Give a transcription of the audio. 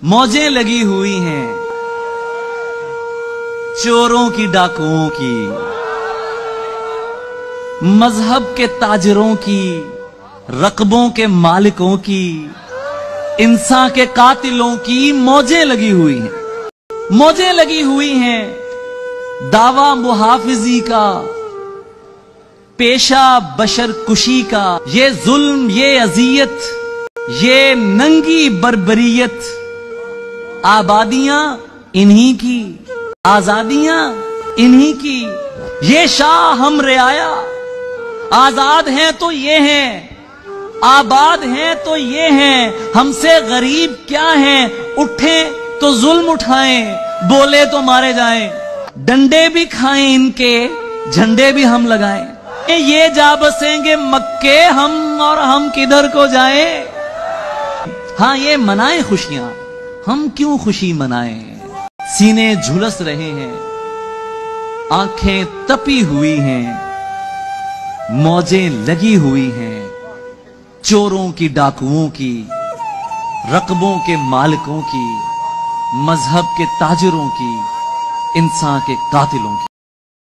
मौजें लगी हुई हैं चोरों की, डाकुओं की, मजहब के ताजरों की, रकबों के मालिकों की, इंसान के कातिलों की मौजें लगी हुई हैं। मौजें लगी हुई हैं दावा मुहाफिजी का, पेशा बशर कुशी का। ये जुल्म, ये अजियत, ये नंगी बर्बरियत, आबादियां इन्हीं की, आजादियां इन्हीं की। ये शाह हम रियाया, आजाद हैं तो ये हैं, आबाद हैं तो ये हैं। हमसे गरीब क्या हैं, उठें तो जुल्म उठाएं, बोले तो मारे जाएं। डंडे भी खाएं इनके, झंडे भी हम लगाएं। ये जा बसेंगे मक्के हम, और हम किधर को जाएं। हाँ, ये मनाएं खुशियां, हम क्यों खुशी मनाएं। सीने झुलस रहे हैं, आंखें तपी हुई हैं, मौजें लगी हुई हैं चोरों की, डाकुओं की, रकबों के मालिकों की, मजहब के ताजरों की, इंसान के कातिलों की।